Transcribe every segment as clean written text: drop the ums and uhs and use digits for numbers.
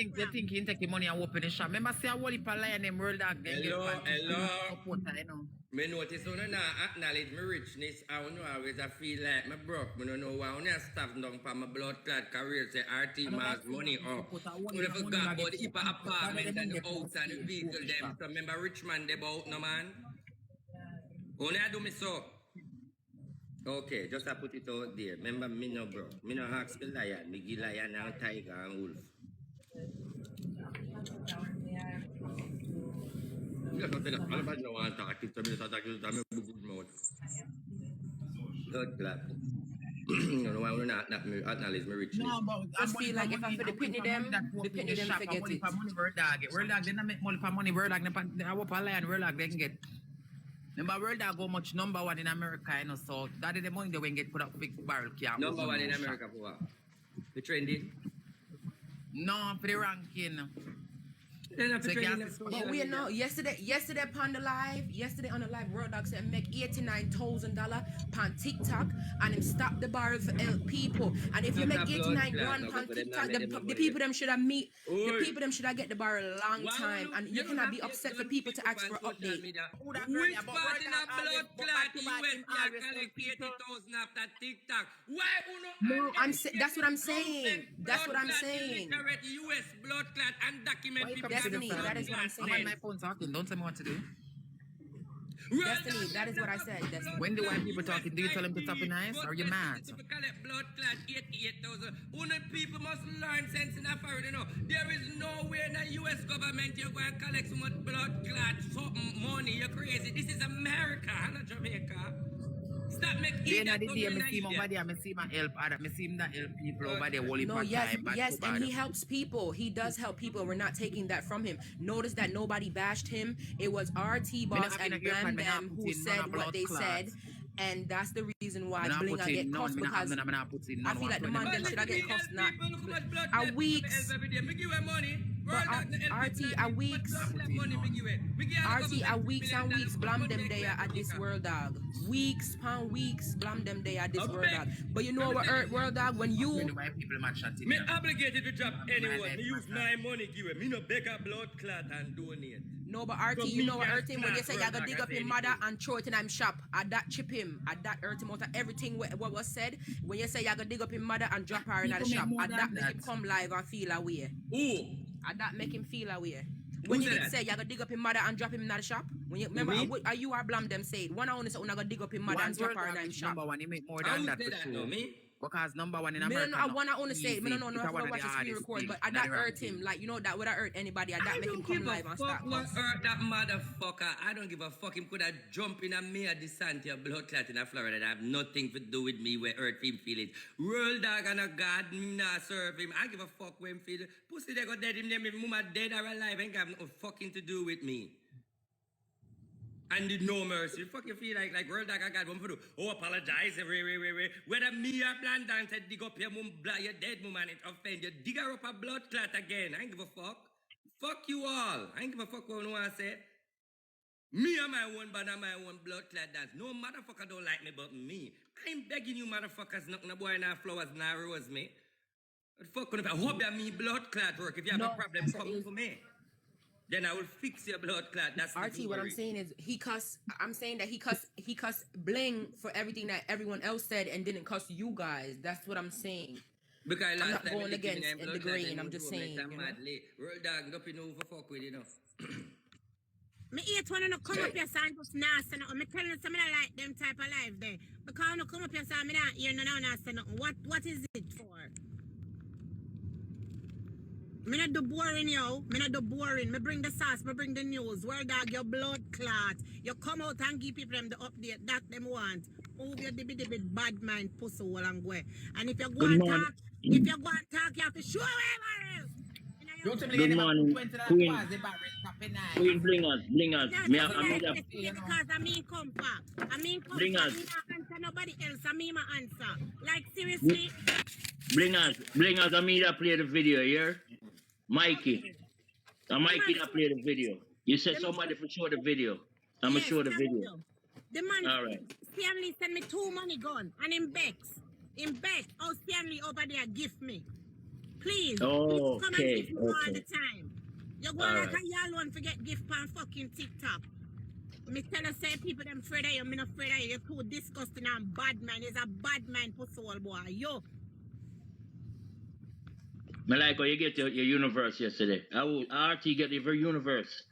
think he take the money and open the shop. Remember, say a whole heap of lion them World Dog. Hello. Me notice when I acknowledge my richness, I don't always I feel like my broke. I don't know why I only staff down for my blood clot career, say RT Mass money up. When I forgot about the apartment and the house and the vehicle them. So remember rich man they about no man. Only I do me so. Okay, just I put it out there. Remember me no bro. Me no ask the lion. Me give lion and tiger and wolf. Good glad. You know why we're not acknowledge my richness. No, but I just feel like if I for the penny them forget it. World Dog, they not make money for money. World Dog, I hope a lion World Dog they can get. Remember, World Dog go much number one in America, you know, so that is the money they will get put up big barrel. Number one in America for what? The trendy? No, for the ranking. But we know yesterday on the live, World Dog said make $89,000 on TikTok and him stop the barrel for help people. And if you make 89 grand on TikTok, the people them should have get the barrel a long time, and you cannot be upset for people to ask for update. Which part in a blood clot US can collect 80,000 after TikTok? Why no, that's what I'm saying. That's what I'm saying. US blood clot and document people. Destiny, that is what I'm saying. I'm on my phone talking. Don't tell me what to do. Destiny, that is what I said. Destiny. When the white people talking, do you tell them to stop in eyes? Or are you mad? Blood clot 88,000. Only people must learn sense in Africa, you know. There is no way in the US government you're going to collect so much blood clot, something money. You're crazy. This is America, not Jamaica. Stop making people over there. No, yes, and he helps people. He does help people. We're not taking that from him. Notice that nobody bashed him. It was RT Boss and Bam Bam who said what they said. And that's the reason why Bling I get cussed, because I feel like the man them should I get cussed not a weeks. But RT a weeks and weeks blam them there at this World Dog. Weeks upon weeks blam them there at this World Dog. But you know what hurt World Dog when you me obligated to drop anyone. Me use my money give him. Me no beg a blood clot and donate. No, but RT, you know what hurt him when you say you gotta dig up his mother and throw it in him shop. At that chip him, at that hurt him out of everything what was said. When you say you gotta dig up his mother and drop her in the shop, at that make him come live and feel away. Ooh. At that make him feel away. When you did say you gotta dig up his mother and drop him in the shop, when you remember you are blam them said one only say you gotta dig up his mother and drop her in the shop. Number one, you make more than that for sure. Because number one in America. I wanna only say, I don't know if I watch the screen record, but that hurt him. Like, you know, that would have hurt anybody. That make him come live and start. Hurt that motherfucker. I don't give a fuck. Him could have jumped in a mere descent your blood clot in Florida. That have nothing to do with me where hurt him feelings. World Dog and a god, me not serve him. I give a fuck when him feel. Pussy they got dead him, them mama dead or alive. Ain't got no fucking to do with me. And did no mercy. You fucking feel like World Dog I got one for do. Oh, apologize. Whether me or Blandan said dig up your mum, your dead mum and it offend you. Dig her up a blood clot again. I ain't give a fuck. Fuck you all. I ain't give a fuck what no one say. Me and my own band and my own blood clot dance. No motherfucker don't like me but me. I ain't begging you motherfuckers knock no boy in flowers and rose me. What fuck if I hope that me blood clot work. If you have a problem, come for me. Then I will fix your blood clot. That's RT. What I'm saying is he cuss. I'm saying that he cuss Bling for everything that everyone else said and didn't cuss you guys. That's what I'm saying. Because I'm not going against in the grain. I'm just saying. World Dog, nothing over fuck with you know. Me hate when you come up here and just nasty. Me telling you something like them type of life there. Because when you come up here and me not hear no nasty nothing. What is it for? Me not do boring, yo. Me not do boring. Me bring the sauce, me bring the news. World Dog, your blood clot. You come out and give people them the update that them want. Move your dibby bad mind pussy hole and go. And if you go and talk, you have to show everywhere else. Good morning, Queen. Queen, bring us. Because I mean come back. I mean come back. I mean answer nobody else. I mean my answer. Like seriously. Bring us. I mean to play the video here. Mikey. Mikey not play the video. You said somebody for show the video. I'm gonna show the video. The man, all right. Stanley sent me 2 money gun and in Bex. Oh, Stanley over there gift me. Please. Oh, Please come and give me all the time. You're going like a y'all want to get gift on fucking TikTok. Me tell you, say people them afraid of you, me not afraid of you. You're too disgusting and bad man. It's a bad man pussy old boy. Yo. Me like how you get your universe yesterday. How RT get your universe?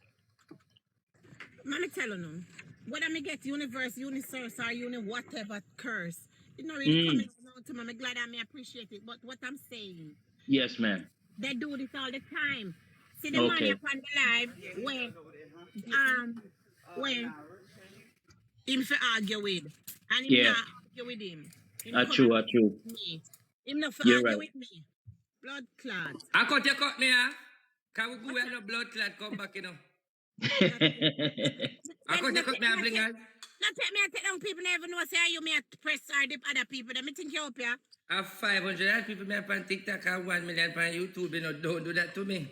Let me tell you now. Whether me get universe, unisource, or whatever curse, it's not really coming out to me. I'm glad I appreciate it. But what I'm saying, Yes, ma'am. they do this all the time. See the man upon the live when him for argue with, and him not argue with him. True. Me. Him not for You're argue right. with me. Blood clot. I cut your cut me, ah. Can we go where no blood clot come back, you know? I cut your cut me, bling us. Not take me and take down people never know say you me at press or dip other people. Let me think you up here. I have 500 people me on TikTok and 1 million on YouTube. You know, don't do that to me.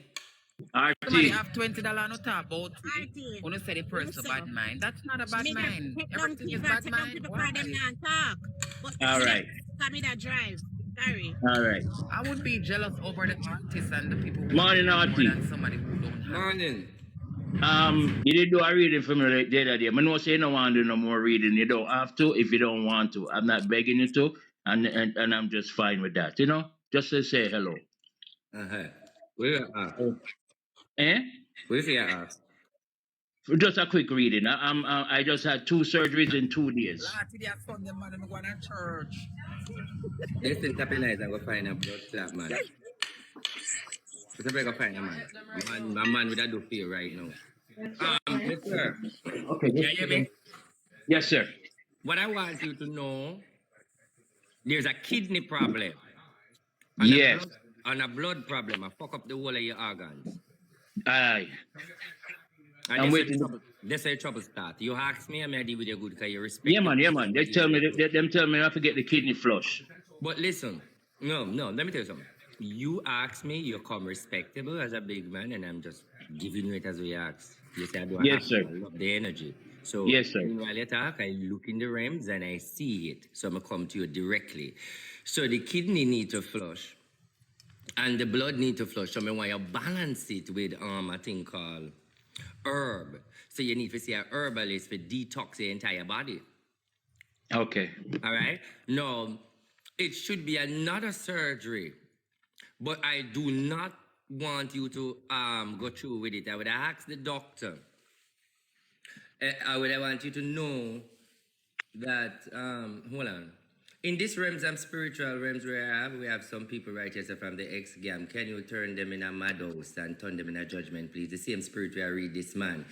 Somebody RT. have $20 no talk about it. RT. When you say the person bad mind, that's not a bad Me mind. take down Everything is people, bad take down mind. people Why? for them not talk. But All right. me that drive. Sorry. All right. I would be jealous over the artists and the people who Morning, have more RT. than somebody who don't have. Morning. You did do a reading for me the other day. I know say you don't want to do no more reading. You don't have to if you don't want to. I'm not begging you to, and I'm just fine with that. You know, just to say hello. Uh-huh. Where you at? Eh? Where you at? Just a quick reading. I just had 2 surgeries in 2 days. Lati dia Sunday man, I'm going to church. Listen, tapping night, I'm going to find a blood clot, man. What's up, I go find a man? A man with a do feel right now. Yes, sir. Okay. Can you hear me? Yes, sir. What I want you to know, there's a kidney problem. Yes. And a blood problem. I fuck up the whole of your organs. Aye. And I'm waiting. That's how your trouble start. You ask me, I'm going to deal with you good because you respect Yeah, man. They tell me I have to get the kidney flush. But listen, no, let me tell you something. You ask me, you come respectable as a big man, and I'm just giving you it as we ask. You say I do Yes, sir. I love the energy. So Yes, sir. while you talk, I look in the realms and I see it. So I'm gonna come to you directly. So the kidney need to flush, and the blood need to flush. So I want you balance it with a thing called herb. So you need to see a herbalist to detox your entire body. Okay. All right. Now, it should be another surgery, but I do not want you to go through with it. I would ask the doctor. I would want you to know that hold on. In this realms and spiritual realms where we have some people right here from the ex-gam. Can you turn them in a mad house and turn them in a judgment, please? The same spirit where I read this man.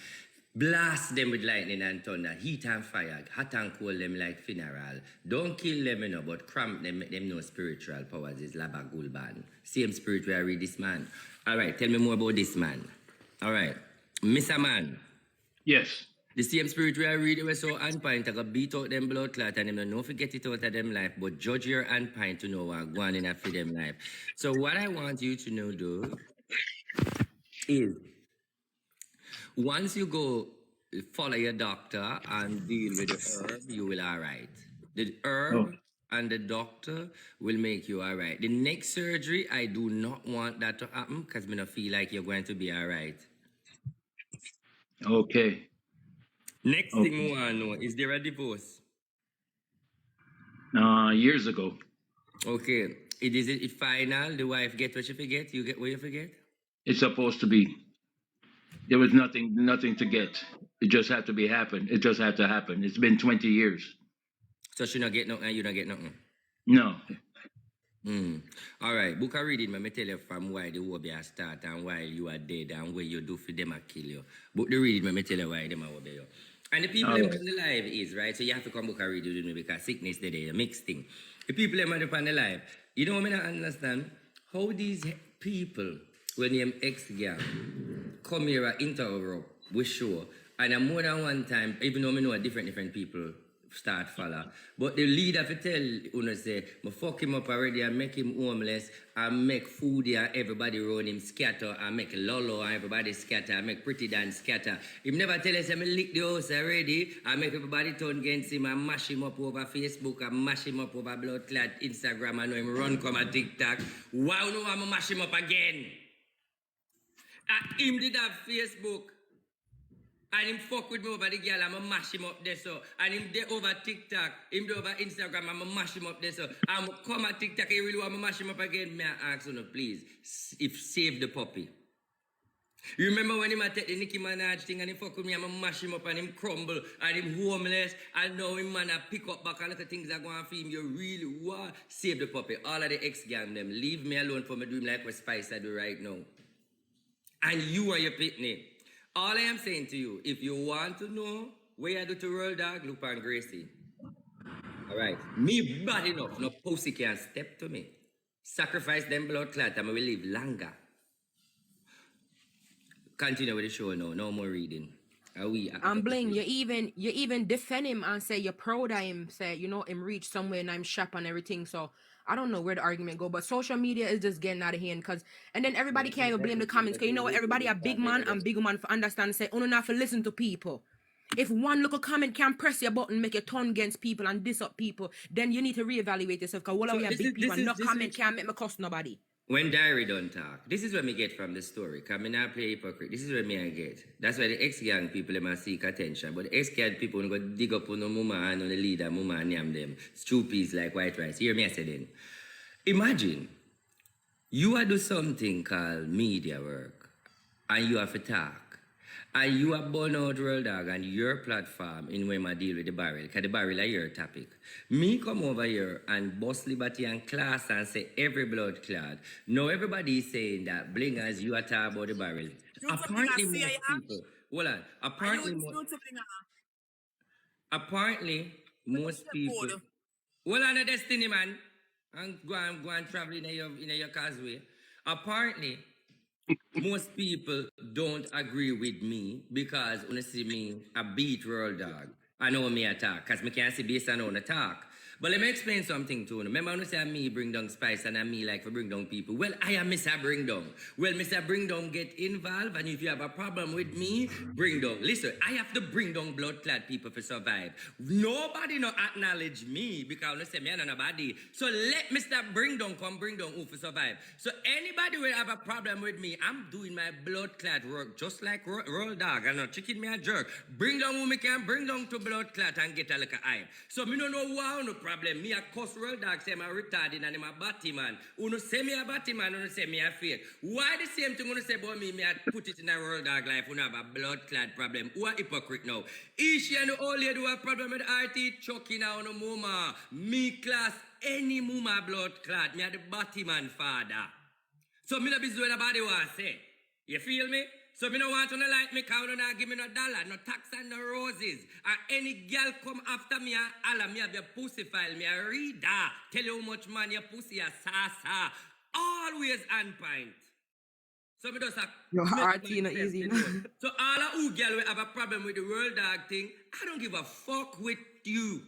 Blast them with lightning and thunder, heat and fire, hot and cold them like funeral. Don't kill them, you know, but cramp them, make them know spiritual powers is Labagulban. Same spirit where I read this man. All right, tell me more about this man. All right, Mr. Man. Yes. The same spirit where I read it was so unpint, I got beat out them blood clot and them don't know if you get it out of them life, but judge your unpint to know what going in for them life. So what I want you to know, though, is once you go follow your doctor and deal with the herb, you will all right. The herb and the doctor will make you all right. The next surgery, I do not want that to happen because I don't feel like you're going to be all right. Okay. Next thing we want to know, is there a divorce? Years ago. Okay. Is it final? The wife get what she forget? You get what you forget? It's supposed to be. There was nothing to get. It just had to be happen. It just had to happen. It's been 20 years. So she not get nothing and you don't get nothing? No. All right. Book a reading, me tell you from why the war be a start and why you are dead and what you do for them a kill you. Book the reading, me tell you why them a war you. And the people them on the live is, right? So you have to come book a reading with me because sickness today, a mixed thing. The people them on the live, you know what I not understand? How these people, when them ex-gang, come here and interrupt, we show. And more than one time, even though I know different people start follow. But the leader for tell you say, I fuck him up already and make him homeless and make foodie and everybody around him scatter and make Lolo and everybody scatter and make Pretty Dan scatter. Him never tell us I lick the house already and make everybody turn against him and mash him up over Facebook and mash him up over blood clot Instagram and know him run come at TikTok. Wow, no, I'm mash him up again. Him did have Facebook. And him fuck with me over the girl, I'ma mash him up there so. And him there over TikTok, him there over Instagram, I'ma mash him up there so. I'ma come at TikTok, he really want to mash him up again. May I ask you, please, if save the puppy. You remember when him take the Nicki Minaj thing and he fuck with me, I'ma mash him up and him crumble and him homeless and now him man a pick up back and look at things that go on for him. You really want save the puppy. All of the ex-gang them, leave me alone for me doing like what Spice I do right now. And you are your pitney. All I am saying to you, if you want to know where I do to roll dog, look on Gracie. All right. Me bad enough, no pussy can step to me. Sacrifice them blood clot and I will live longer. Continue with the show now. No more reading. I'm Bling, you even defend him and say you're proud of him, say, you know, him reach somewhere and I'm shop and everything. So I don't know where the argument go, but social media is just getting out of hand and then everybody can't even blame the comments because you know what, everybody a big man and big woman for understand say, oh no, not for listen to people. If one little comment can press your button, make a turn against people and diss up people, then you need to reevaluate yourself because we are big people and no comment can't make me cuss nobody. When Diary don't talk, this is what me get from the story. Because I not play hypocrite. This is what me I get. That's why the ex-gang people must seek attention. But the ex-gang people go dig up on the mama and on the leader, mama and name them. Stupid like white rice. Hear me I say then. Imagine, you are do something called media work. And you have to talk. And you are born out Roll Dog and your platform in when I deal with the barrel. Because the barrel is your topic. Me come over here and bust liberty and class and say every blood clot. Now everybody is saying that blingers you are talking about the barrel. Apparently most people. Hold on. Apparently most people. Hold on the destiny man. And go and travel in your causeway. Apparently most people don't agree with me because when you see me, I beat Roll Dog. I know me attack, because me can't see based on on attack. But let me explain something to you. Remember when you say me bring down Spice and I me like for bring down people? Well, I am Mr. Bring Down. Well, Mr. Bring Down get involved and if you have a problem with me, bring down. Listen, I have to bring down blood clad people for survive. Nobody no acknowledge me because you say me and nobody. So let Mr. Bring Down come bring down who for survive. So anybody will have a problem with me, I'm doing my blood clad work just like Roll Dog and not chicken me a jerk. Bring down who me can bring down to blood clot and get a little eye. So me don't know why no problem. Me a cuss Roll Dog say I'm a retarded and I'm a batty man. Uno say me a batty man, uno say me a fake. Why the same thing uno say about me I put it in a Roll Dog life, uno have a blood clad problem. Who are hypocrite now? Ishi and the old lady do a problem with RT choking out on mama. Me class any mama blood clad. Me a the batty man father. So me not be doing nobody want say. You feel me? So me no want to like me because not give me no dollar, no tax and no roses. And any girl come after me and holla, me have your pussy file, me a reader. Tell you how much man your pussy a sasa. Always on point. So me just a... Your heart not easy. So all of who girl will have a problem with the Roll Dog thing, I don't give a fuck with you.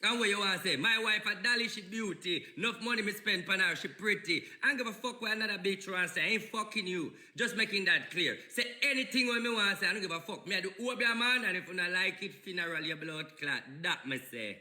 And what you want to say? My wife a dolly, she beauty. Enough money me spend on her, she pretty. I don't give a fuck what another bitch want to say. I ain't fucking you. Just making that clear. Say anything what me want to say, I don't give a fuck. Me I do Obia man, and if you not like it, funeral your blood clot. That me say.